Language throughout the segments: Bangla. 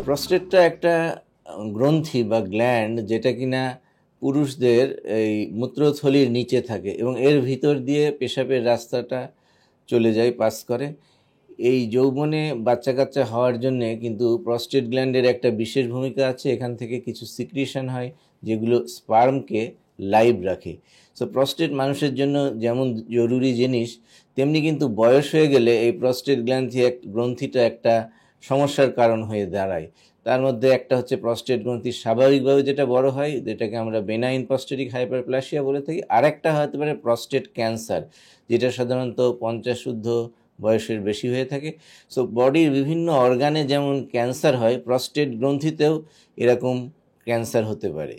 প্রস্টেটটা একটা গ্রন্থি বা গ্ল্যান্ড যেটা কিনা পুরুষদের এই মূত্রথলির নিচে থাকে এবং এর ভিতর দিয়ে পেশাবের রাস্তাটা চলে যায়, পাস করে। এই যৌবনে বাচ্চা কাচ্চা হওয়ার জন্যে কিন্তু প্রস্টেট গ্ল্যান্ডের একটা বিশেষ ভূমিকা আছে। এখান থেকে কিছু সিক্রিশন হয় যেগুলো স্পার্মকে লাইভ রাখে। সো প্রস্টেট মানুষের জন্য যেমন জরুরি জিনিস, তেমনি কিন্তু বয়স হয়ে গেলে এই প্রস্টেট গ্রন্থিটা একটা সমস্যার কারণ হয়ে দাঁড়ায়। তার মধ্যে একটা হচ্ছে প্রস্টেট গ্রন্থি স্বাভাবিকভাবে যেটা বড় হয়, যেটাকে আমরা বেনাইন প্রস্টেটিক হাইপারপ্লাসিয়া বলে থাকি। আরেকটা হতে পারে প্রস্টেট ক্যান্সার, যেটা সাধারণত 50 বয়সের বেশি হয়ে থাকে। সো বডির বিভিন্ন অর্গানে যেমন ক্যান্সার হয়, প্রস্টেট গ্রন্থিতেও এরকম ক্যান্সার হতে পারে।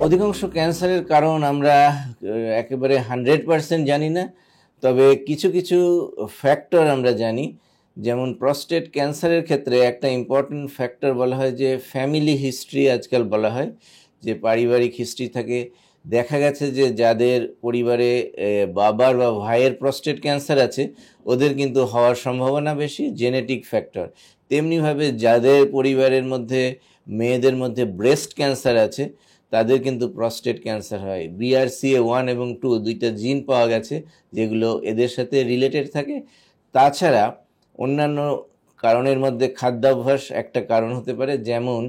অধিকাংশ ক্যান্সারের কারণ আমরা একেবারে 100% জানি না, তবে কিছু কিছু ফ্যাক্টর আমরা জানি। যেমন প্রস্টেট ক্যান্সারের ক্ষেত্রে একটা ইম্পর্টেন্ট ফ্যাক্টর বলা হয় যে ফ্যামিলি হিস্ট্রি, আজকাল বলা হয় যে পারিবারিক হিস্ট্রি থাকে। দেখা গেছে যে যাদের পরিবারে বাবার বা ভাইয়ের প্রস্টেট ক্যান্সার আছে, ওদের কিন্তু হওয়ার সম্ভাবনা বেশি, জেনেটিক ফ্যাক্টর। তেমনিভাবে যাদের পরিবারের মধ্যে মেয়েদের মধ্যে ব্রেস্ট ক্যান্সার আছে, তাদের কিন্তু প্রস্টেট ক্যান্সার হয়। BRCA1 এবং 2 দুইটা জিন পাওয়া গেছে যেগুলো এদের সাথে রিলেটেড থাকে। তাছাড়া অন্যান্য কারণের মধ্যে খাদ্যাভ্যাস একটা কারণ হতে পারে। যেমন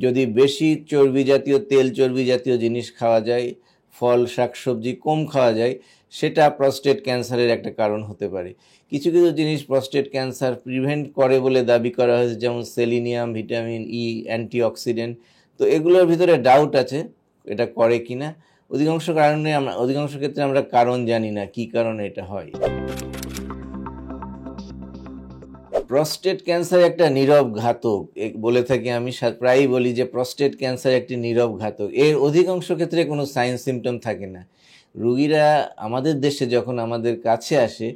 যদি বেশি চর্বি জাতীয়, তেল চর্বি জাতীয় জিনিস খাওয়া যায়, ফল শাকসবজি কম খাওয়া যায়, সেটা প্রস্টেট ক্যান্সারের একটা কারণ হতে পারে। কিছু কিছু জিনিস প্রস্টেট ক্যান্সার প্রিভেন্ট করে বলে দাবি করা হয়েছে, যেমন সেলিনিয়াম, ভিটামিন ই, অ্যান্টিঅক্সিডেন্ট। তো এগুলোর ভিতরে ডাউট আছে এটা করে কিনা। অধিকাংশ ক্ষেত্রে আমরা কারণ জানি না কি কারণে এটা হয়। প্রস্টেট ক্যান্সার একটা নীরব ঘাতক বলে থাকি আমি, প্রায়ই বলি যে প্রস্টেট ক্যান্সার একটি নীরব ঘাতক। এর অধিকাংশ ক্ষেত্রে কোনো সাইন সিমটম থাকে না। রুগীরা আমাদের দেশে যখন আমাদের কাছে আসে,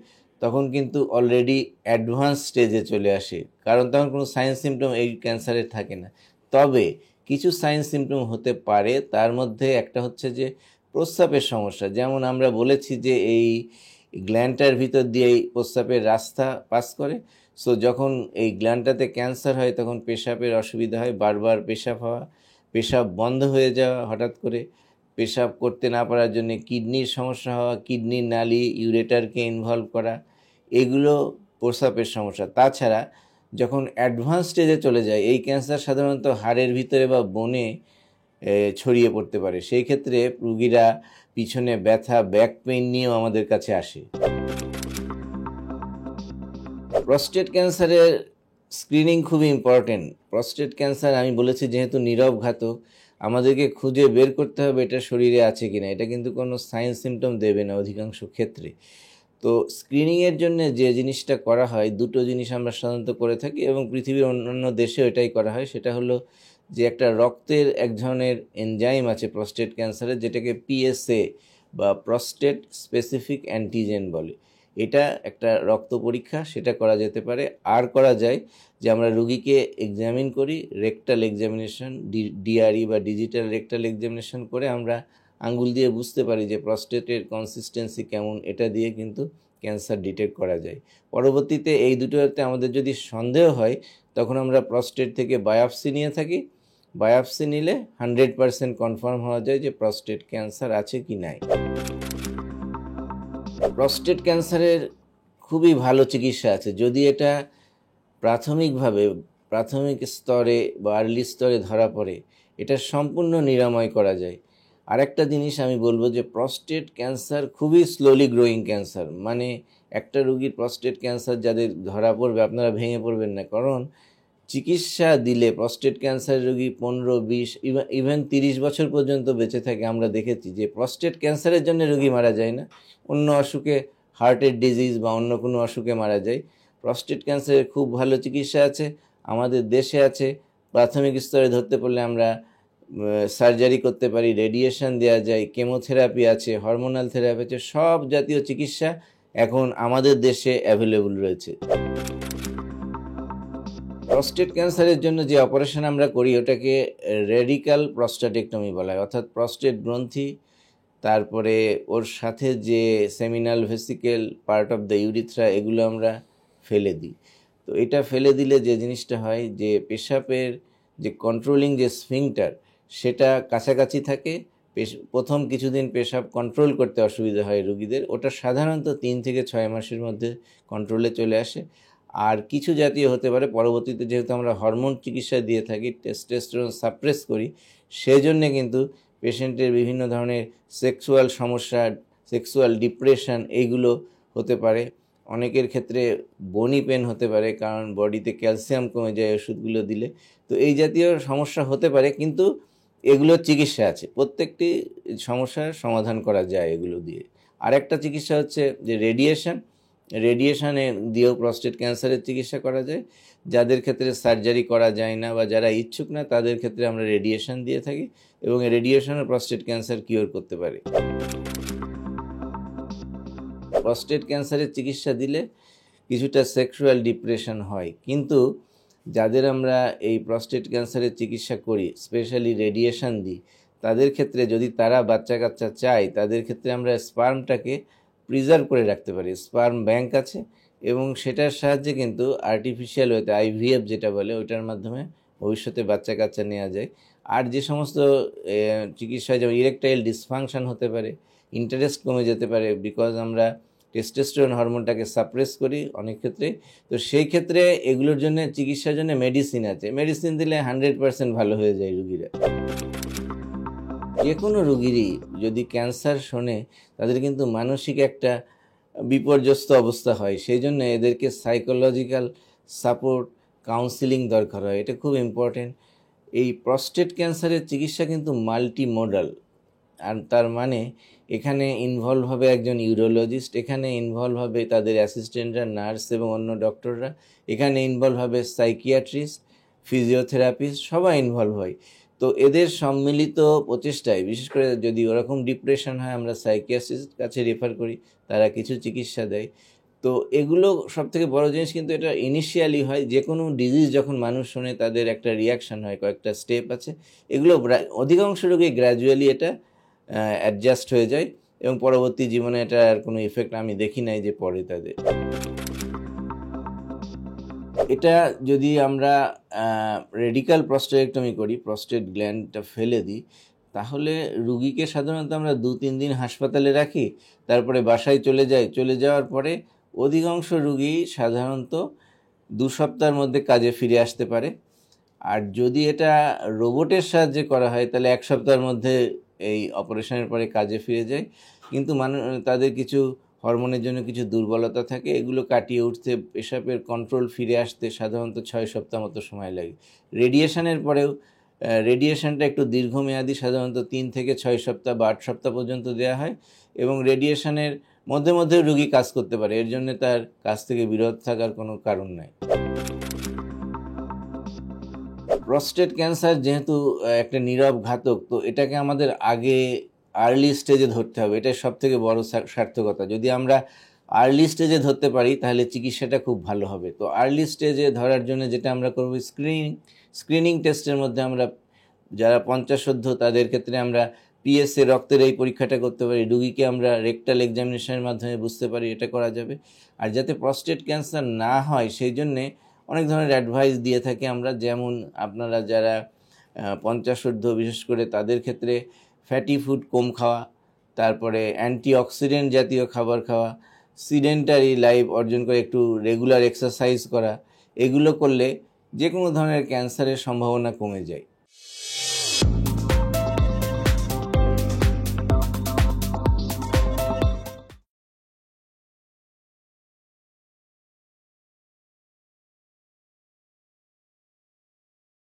তখন কিন্তু অলরেডি অ্যাডভান্স স্টেজে চলে আসে, কারণ তখন কোনো সাইন সিমটম এই ক্যান্সারের থাকে না। তবে কিছু সাইন সিমটম হতে পারে। তার মধ্যে একটা হচ্ছে যে প্রস্রাবের সমস্যা। যেমন আমরা বলেছি যে এই গ্ল্যান্ডটার ভিতর দিয়ে প্রস্রাবের রাস্তা পাস করে। সো যখন এই গ্ল্যান্ডটাতে ক্যান্সার হয়, তখন পেশাবের অসুবিধা হয়, বারবার পেশাব হওয়া, পেশাব বন্ধ হয়ে যাওয়া হঠাৎ করে, পেশাব করতে না পারার জন্য কিডনির সমস্যা হওয়া, কিডনির নালি ইউরেটারকে ইনভলভ করা, এগুলো প্রস্রাবের সমস্যা। তাছাড়া যখন অ্যাডভান্স স্টেজে চলে যায় এই ক্যান্সার, সাধারণত হাড়ের ভিতরে বা বনে ছড়িয়ে পড়তে পারে। সেই ক্ষেত্রে রুগীরা পিছনে ব্যথা, ব্যাক পেইন নিয়েও আমাদের কাছে আসে। প্রস্টেট ক্যান্সারের স্ক্রিনিং খুবই ইম্পর্টেন্ট। প্রস্টেট ক্যান্সার আমি বলেছি যেহেতু নীরব ঘাতক, আমাদেরকে খুঁজে বের করতে হবে এটা শরীরে আছে কিনা। এটা কিন্তু কোনো সাইন সিমটম দেবে না অধিকাংশ ক্ষেত্রে। তো স্ক্রিনিংয়ের জন্য যে জিনিসটা করা হয়, দুটো জিনিস আমরা সাধারণত করে থাকি এবং পৃথিবীর অন্যান্য দেশেও এটাই করা হয়। সেটা হলো যে একটা রক্তের এক ধরনের এনজাইম আছে প্রস্টেট ক্যান্সারের, যেটাকে PSA বা প্রস্টেট স্পেসিফিক অ্যান্টিজেন বলে। এটা একটা রক্ত পরীক্ষা, সেটা করা যেতে পারে। আর করা যায় যে আমরা রুগীকে এক্সামিন করি, রেকটাল এক্সামিনেশন, DRE বা ডিজিটাল রেকটাল এক্সামিনেশন করে আমরা আঙ্গুল দিয়ে বুঝতে পারি যে প্রস্টেটের কনসিস্টেন্সি কেমন। এটা দিয়ে কিন্তু ক্যান্সার ডিটেক্ট করা যায়। পরবর্তীতে এই দুটোতে আমাদের যদি সন্দেহ হয়, তখন আমরা প্রস্টেট থেকে বায়োপসি নিয়ে থাকি। বায়োপসি নিলে 100% কনফার্ম হওয়া যায় যে প্রস্টেট ক্যান্সার আছে কি নাই। প্রস্টেট ক্যান্সারের খুবই ভালো চিকিৎসা আছে যদি এটা প্রাথমিক স্তরে বা আর্লি স্তরে ধরা পড়ে। এটা সম্পূর্ণ নিরাময় করা যায়। আরেকটা জিনিস আমি বলবো যে প্রস্টেট ক্যান্সার খুবই স্লোলি গ্রোয়িং ক্যান্সার। মানে একটা রুগীর প্রস্টেট ক্যান্সার যাদের ধরা পড়বে, আপনারা ভেঙে পড়বেন না, কারণ চিকিৎসা দিলে প্রস্টেট ক্যান্সার রোগী 15, 20, ইভেন 30 বছর পর্যন্ত বেঁচে থাকে। আমরা দেখেছি যে প্রস্টেট ক্যান্সারের জন্য রোগী মারা যায় না, অন্য অসুখে, হার্টের ডিজিজ বা অন্য কোনো অসুখে মারা যায়। প্রস্টেট ক্যান্সারের খুব ভালো চিকিৎসা আছে, আমাদের দেশে আছে। প্রাথমিক স্তরে ধরতে পারলে আমরা সার্জারি করতে পারি, রেডিয়েশন দেওয়া যায়, কেমোথেরাপি আছে, হরমোনাল থেরাপি আছে, সব জাতীয় চিকিৎসা এখন আমাদের দেশে অ্যাভেলেবল রয়েছে। প্রস্টেট ক্যান্সারের জন্য যে অপারেশন আমরা করি ওটাকে রেডিক্যাল প্রস্টাটেক্টমি বলা হয়। অর্থাৎ প্রস্টেট গ্রন্থি, তারপরে ওর সাথে যে seminal vesicle, part of the urethra, এগুলো আমরা ফেলে দিই। তো এটা ফেলে দিলে যে জিনিসটা হয় যে পেশাবের যে কন্ট্রোলিং যে স্ফিংটার সেটা কাছাকাছি থাকে, প্রথম কিছুদিন পেশাব কন্ট্রোল করতে অসুবিধা হয় রুগীদের, ওটা সাধারণত 3 থেকে 6 মাসের মধ্যে কন্ট্রোলে চলে আসে। আর কিছু জাতীয় হতে পারে পরবর্তীতে, যেহেতু আমরা হরমোন চিকিৎসা দিয়ে থাকি, টেস্টোস্টেরন সাপ্রেস করি, সেজন্য কিন্তু পেশেন্টের বিভিন্ন ধরনের সেক্সুয়াল সমস্যা, সেক্সুয়াল ডিপ্রেশন এইগুলো হতে পারে। অনেকের ক্ষেত্রে বনি পেন হতে পারে, কারণ বডিতে ক্যালসিয়াম কমে যায় ওষুধগুলো দিলে। তো এই জাতীয় সমস্যা হতে পারে, কিন্তু এগুলোর চিকিৎসা আছে, প্রত্যেকটি সমস্যার সমাধান করা যায় এগুলো দিয়ে। আর একটা চিকিৎসা হচ্ছে যে রেডিয়েশনে দিয়েও প্রস্টেট ক্যান্সারের চিকিৎসা করা যায়। যাদের ক্ষেত্রে সার্জারি করা যায় না বা যারা ইচ্ছুক না, তাদের ক্ষেত্রে আমরা রেডিয়েশন দিয়ে থাকি, এবং এই রেডিয়েশনও প্রস্টেট ক্যান্সার কিওর করতে পারে। প্রস্টেট ক্যান্সারের চিকিৎসা দিলে কিছুটা সেক্সুয়াল ডিপ্রেশন হয়, কিন্তু যাদের আমরা এই প্রস্টেট ক্যান্সারের চিকিৎসা করি, স্পেশালি রেডিয়েশন দিই, তাদের ক্ষেত্রে যদি তারা বাচ্চা কাচ্চা চায়, তাদের ক্ষেত্রে আমরা স্পার্মটাকে প্রিজার্ভ করে রাখতে পারি। স্পার্ম ব্যাংক আছে, এবং সেটার সাহায্যে কিন্তু আর্টিফিশিয়াল ওয়েতে আইভিএফ যেটা বলে, ওইটার মাধ্যমে ভবিষ্যতে বাচ্চা কাচ্চা নেওয়া যায়। আর যে সমস্ত চিকিৎসা, যেমন ইরেকটাইল ডিসফাংশন হতে পারে, ইন্টারেস্ট কমে যেতে পারে, বিকজ আমরা টেস্টোস্টেরন হরমোনটাকে সাপ্রেস করি অনেক ক্ষেত্রে। তো সেই ক্ষেত্রে এগুলোর জন্য চিকিৎসার জন্য মেডিসিন আছে, মেডিসিন দিলে 100% ভালো হয়ে যায় রুগীরা। যে কোনো রুগীরই যদি ক্যান্সার শোনে, তাদের কিন্তু মানসিক একটা বিপর্যস্ত অবস্থা হয়, সেই জন্য এদেরকে সাইকোলজিক্যাল সাপোর্ট, কাউন্সিলিং দরকার হয়, এটা খুব ইম্পর্টেন্ট। এই প্রস্টেট ক্যান্সারের চিকিৎসা কিন্তু মাল্টি মোডাল, আর তার মানে এখানে ইনভলভ হবে একজন ইউরোলজিস্ট, এখানে ইনভলভ হবে তাদের অ্যাসিস্ট্যান্টরা, নার্স এবং অন্য ডক্টররা, এখানে ইনভলভ হবে সাইকিয়াট্রিস্ট, ফিজিওথেরাপিস্ট, সবাই ইনভলভ হয়। তো এদের সম্মিলিত প্রচেষ্টায়, বিশেষ করে যদি ওরকম ডিপ্রেশন হয়, আমরা সাইকিয়াট্রিস্ট কাছে রেফার করি, তারা কিছু চিকিৎসা দেয়। তো এগুলো সবথেকে বড় জিনিস, কিন্তু এটা ইনিশিয়ালি হয়। যে কোনো ডিজিজ যখন মানুষ শোনে, তাদের একটা রিয়াকশান হয়, কয়েকটা স্টেপ আছে, এগুলো অধিকাংশ রোগী গ্র্যাজুয়ালি এটা অ্যাডজাস্ট হয়ে যায়, এবং পরবর্তী জীবনে এটা আর কোনো ইফেক্ট আমি দেখি নাই যে পড়ে তাদের। এটা যদি আমরা রেডিক্যাল প্রস্টেটেক্টমি করি, প্রস্টেট গ্ল্যান্ডটা ফেলে দিই, তাহলে রুগীকে সাধারণত আমরা 2-3 দিন হাসপাতালে রাখি, তারপরে বাসায় চলে যাওয়ার পরে অধিকাংশ রুগী সাধারণত 2 সপ্তাহের মধ্যে কাজে ফিরে আসতে পারে। আর যদি এটা রোবটের সাহায্যে করা হয়, তাহলে 1 সপ্তাহের মধ্যে এই অপারেশনের পরে কাজে ফিরে যায়। কিন্তু তাদের কিছু হরমোনের জন্য কিছু দুর্বলতা থাকে, এগুলো কাটিয়ে উঠতে, পেশাবের কন্ট্রোল ফিরে আসতে সাধারণত 6 সপ্তাহ মতো সময় লাগে। রেডিয়েশনের পরেও রেডিয়েশনটা একটু দীর্ঘমেয়াদী, সাধারণত 3 থেকে 6 সপ্তাহ বা 8 সপ্তাহ পর্যন্ত দেওয়া হয়, এবং রেডিয়েশনের মধ্যে মধ্যে রুগী কাজ করতে পারে, এর জন্য তার কাজ থেকে বিরত থাকার কোনো কারণ নাই। প্রস্টেট ক্যান্সার যেহেতু একটা নীরব ঘাতক, তো এটাকে আমাদের আগে আর্লি স্টেজে ধরতে হবে, এটাই সব থেকে বড় সার্থকতা। যদি আমরা আর্লি স্টেজে ধরতে পারি, তাহলে চিকিৎসাটা খুব ভালো হবে। তো আর্লি স্টেজে ধরার জন্য যেটা আমরা করব, স্ক্রিনিং টেস্টের মধ্যে আমরা যারা 50 তাদের ক্ষেত্রে আমরা পিএসএ রক্তের এই পরীক্ষাটা করতে পারি, রুগীকে আমরা রেকটাল এক্সামিনেশনের মাধ্যমে বুঝতে পারি, এটা করা যাবে। আর যাতে প্রস্টেট ক্যান্সার না হয়, সেই জন্যে অনেক ধরনের অ্যাডভাইস দিয়ে থাকি আমরা, যেমন আপনারা যারা 50 বিশেষ করে তাদের ক্ষেত্রে ফ্যাটি ফুড কম খাওয়া, তারপরে অ্যান্টিঅক্সিডেন্ট জাতীয় খাবার খাওয়া, সিডেন্টারি লাইফ অর্জন করে একটু রেগুলার এক্সারসাইজ করা, এগুলো করলে যে কোনো ধরনের ক্যান্সারের সম্ভাবনা কমে যায়।